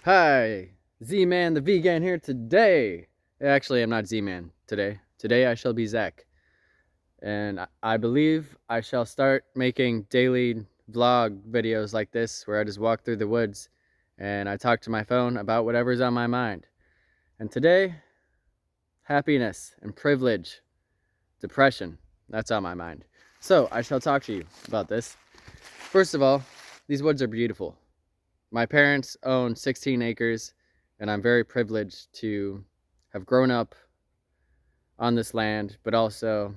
Hi, ZmanTheVegan here today. Actually, I'm not Z-Man today. Today I shall be Zach. And I believe I shall start making daily vlog videos like this where I just walk through the woods and I talk to my phone about whatever's on my mind. And today, happiness and privilege, depression, that's on my mind. So I shall talk to you about this. First of all, these woods are beautiful. My parents own 16 acres, and I'm very privileged to have grown up on this land, but also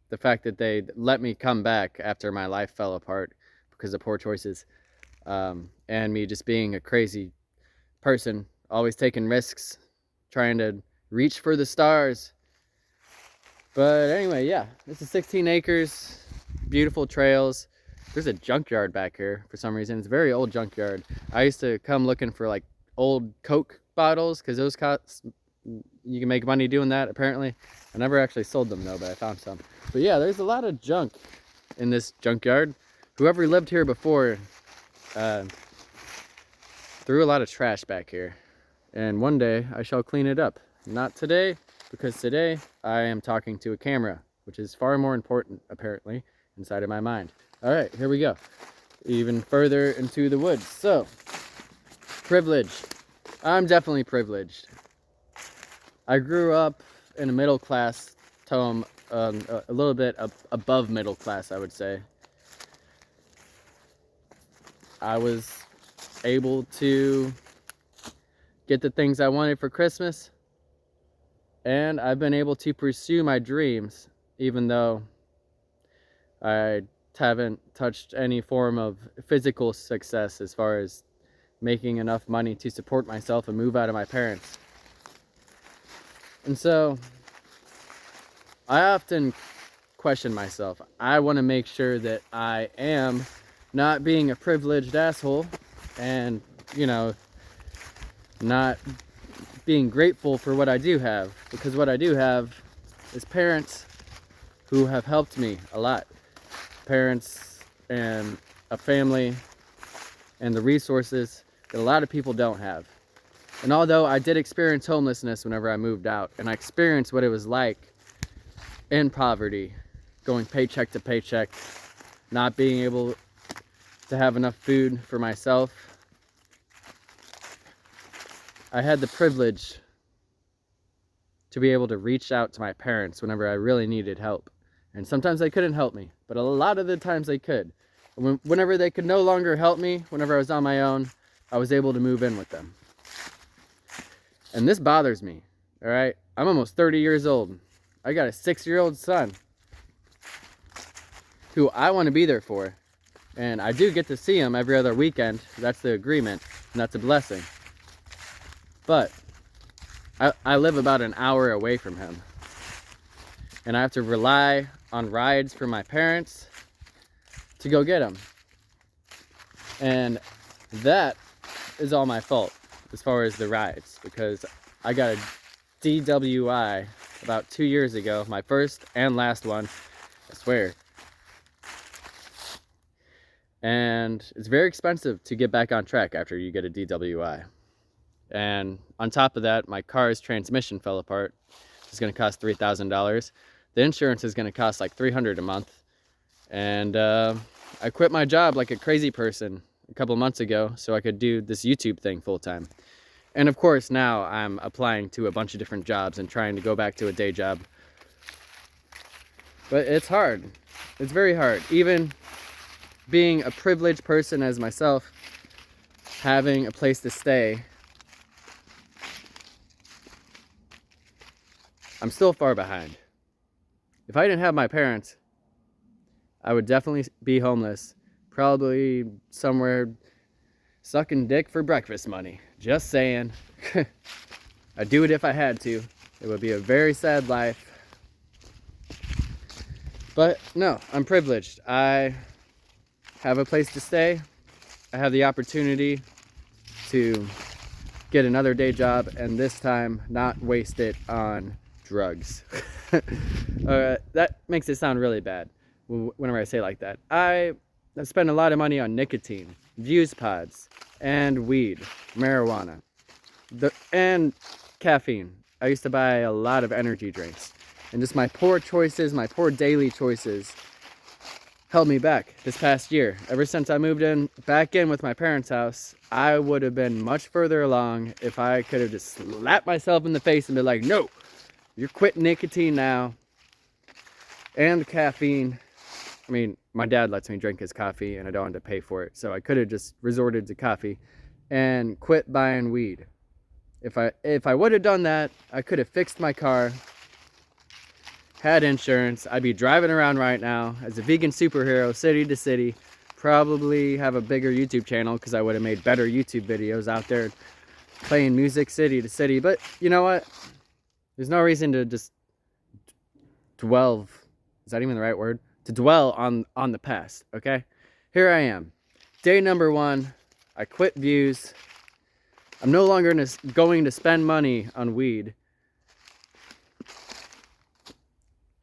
the fact that they let me come back after my life fell apart because of poor choices, and me just being a crazy person, always taking risks, trying to reach for the stars. But anyway, yeah, this is 16 acres, beautiful trails. There's a junkyard back here for some reason. It's a very old junkyard. I used to come looking for like old Coke bottles because those cost, you can make money doing that apparently. I never actually sold them though, but I found some. But yeah, there's a lot of junk in this junkyard. Whoever lived here before threw a lot of trash back here. And one day I shall clean it up. Not today, because today I am talking to a camera, which is far more important apparently inside of my mind. All right, here we go. Even further into the woods. So, privilege. I'm definitely privileged. I grew up in a middle class home, a little bit above middle class, I would say. I was able to get the things I wanted for Christmas, and I've been able to pursue my dreams, even though I haven't touched any form of physical success as far as making enough money to support myself and move out of my parents. And so I often question myself. I want to make sure that I am not being a privileged asshole and, you know, not being grateful for what I do have, because what I do have is parents who have helped me a lot. Parents and a family and the resources that a lot of people don't have. And although I did experience homelessness whenever I moved out, and I experienced what it was like in poverty, going paycheck to paycheck, not being able to have enough food for myself, I had the privilege to be able to reach out to my parents whenever I really needed help. And sometimes they couldn't help me, but a lot of the times they could. Whenever they could no longer help me, whenever I was on my own, I was able to move in with them. And this bothers me, all right? I'm almost 30 years old. I got a 6-year-old son who I want to be there for. And I do get to see him every other weekend. That's the agreement, and that's a blessing. But I live about an hour away from him. And I have to rely on rides from my parents to go get him. And that is all my fault as far as the rides, because I got a DWI about 2 years ago, my first and last one, I swear. And it's very expensive to get back on track after you get a DWI. And on top of that, my car's transmission fell apart. It's going to cost $3,000. The insurance is going to cost like $300 a month. And I quit my job like a crazy person a couple months ago so I could do this YouTube thing full time. And of course now I'm applying to a bunch of different jobs and trying to go back to a day job. But it's hard. It's very hard. Even being a privileged person as myself, having a place to stay, I'm still far behind. If I didn't have my parents, I would definitely be homeless. Probably somewhere sucking dick for breakfast money. Just saying. I'd do it if I had to. It would be a very sad life. But no, I'm privileged. I have a place to stay. I have the opportunity to get another day job, and this time not waste it on drugs. That makes it sound really bad whenever I say it like that. I spend a lot of money on nicotine, Views pods, and weed, marijuana, and caffeine. I used to buy a lot of energy drinks, and just my poor choices, my poor daily choices held me back this past year. Ever since I moved back in with my parents' house, I would have been much further along if I could have just slapped myself in the face and been like, no, you're quitting nicotine now and caffeine. I mean, my dad lets me drink his coffee and I don't have to pay for it, so I could have just resorted to coffee and quit buying weed. If I would have done that, I could have fixed my car, had insurance. I'd be driving around right now as a vegan superhero, city to city. Probably have a bigger YouTube channel because I would have made better YouTube videos out there playing music city to city. But you know what? There's no reason to just dwell. Is that even the right word? To dwell on the past, okay? Here I am. Day number 1. I quit views. I'm no longer going to spend money on weed.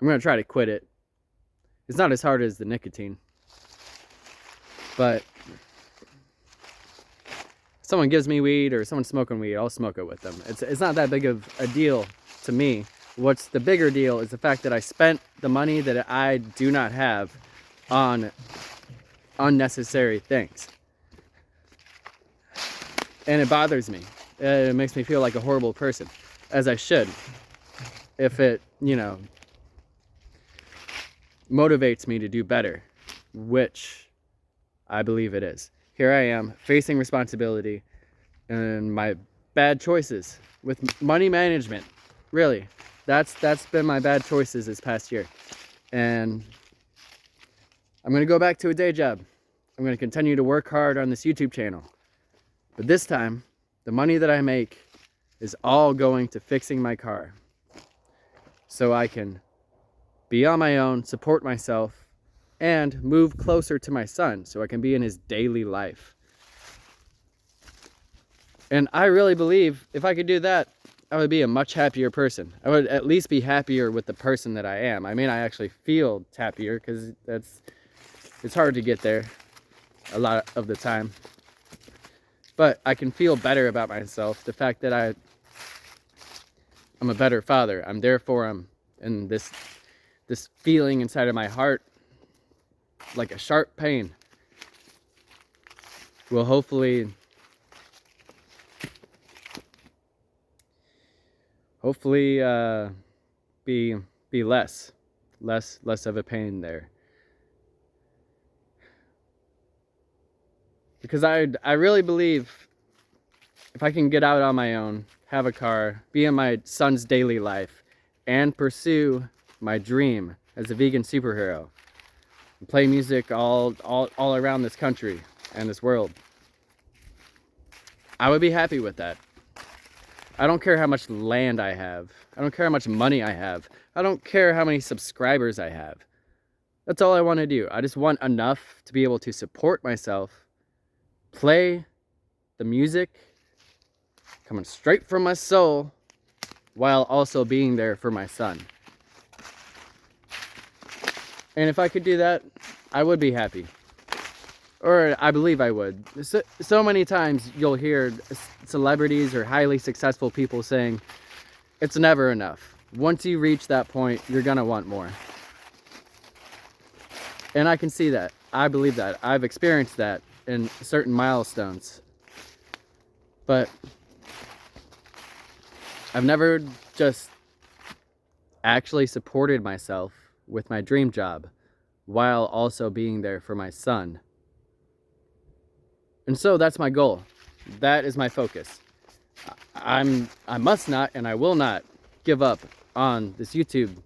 I'm going to try to quit it. It's not as hard as the nicotine. But if someone gives me weed or someone's smoking weed, I'll smoke it with them. It's not that big of a deal to me. What's the bigger deal is the fact that I spent the money that I do not have on unnecessary things. And it bothers me. It makes me feel like a horrible person, as I should. If it, motivates me to do better, which I believe it is. Here I am, facing responsibility and my bad choices with money management. Really, that's been my bad choices this past year. And I'm going to go back to a day job. I'm going to continue to work hard on this YouTube channel. But this time, the money that I make is all going to fixing my car so I can be on my own, support myself, and move closer to my son so I can be in his daily life. And I really believe if I could do that, I would be a much happier person. I would at least be happier with the person that I am. I mean, I actually feel happier because it's hard to get there a lot of the time. But I can feel better about myself. The fact that I'm a better father. I'm there for him. And this feeling inside of my heart, like a sharp pain, will hopefully be less of a pain there. Because I really believe if I can get out on my own, have a car, be in my son's daily life, and pursue my dream as a vegan superhero, and play music all around this country and this world, I would be happy with that. I don't care how much land I have. I don't care how much money I have. I don't care how many subscribers I have. That's all I want to do. I just want enough to be able to support myself, play the music coming straight from my soul, while also being there for my son. And if I could do that, I would be happy. Or I believe I would. So many times you'll hear celebrities or highly successful people saying, it's never enough. Once you reach that point, you're gonna want more. And I can see that. I believe that. I've experienced that in certain milestones. But I've never just actually supported myself with my dream job while also being there for my son. And so that's my goal. That is my focus. I must not and I will not give up on this YouTube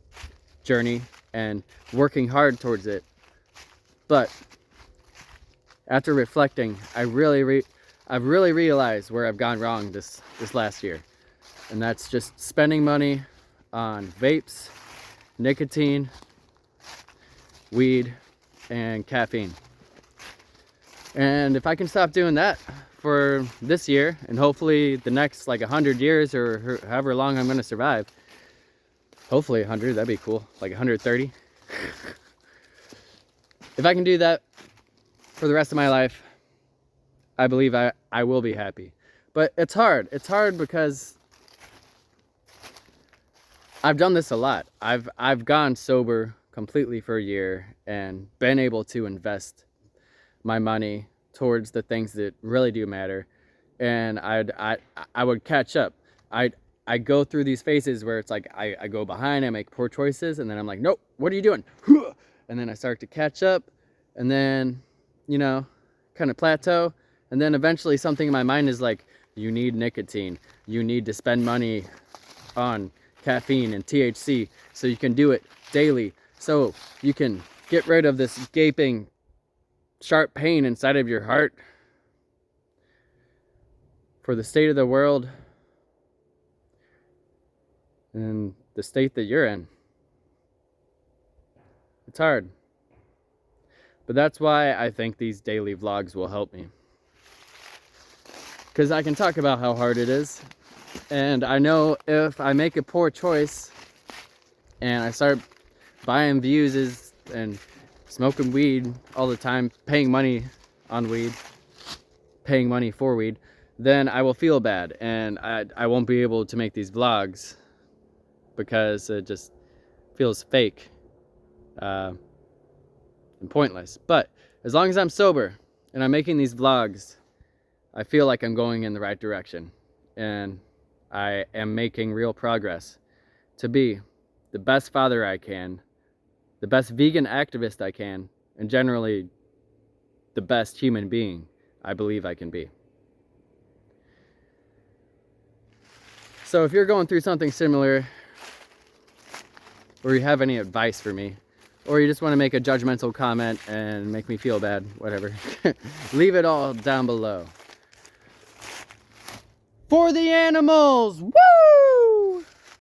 journey and working hard towards it. But after reflecting, I've really realized where I've gone wrong this last year. And that's just spending money on vapes, nicotine, weed, and caffeine. And if I can stop doing that for this year, and hopefully the next 100 years or however long I'm going to survive, hopefully 100, that'd be cool, 130. If I can do that for the rest of my life, I believe I will be happy. But it's hard. It's hard because I've done this a lot. I've gone sober completely for a year and been able to invest my money towards the things that really do matter. And I would catch up. I go through these phases where it's like I go behind, I make poor choices, and then I'm like, nope, what are you doing? And then I start to catch up, and then, you know, kind of plateau. And then eventually something in my mind is like, you need nicotine. You need to spend money on caffeine and THC so you can do it daily. So you can get rid of this gaping, sharp pain inside of your heart for the state of the world and the state that you're in. It's hard. But that's why I think these daily vlogs will help me. Because I can talk about how hard it is. And I know if I make a poor choice and I start buying views and smoking weed all the time, paying money on weed, paying money for weed, then I will feel bad and I won't be able to make these vlogs because it just feels fake and pointless. But as long as I'm sober and I'm making these vlogs, I feel like I'm going in the right direction and I am making real progress to be the best father I can, the best vegan activist I can, and generally the best human being I believe I can be. So if you're going through something similar, or you have any advice for me, or you just want to make a judgmental comment and make me feel bad, whatever, leave it all down below. For the animals! Woo!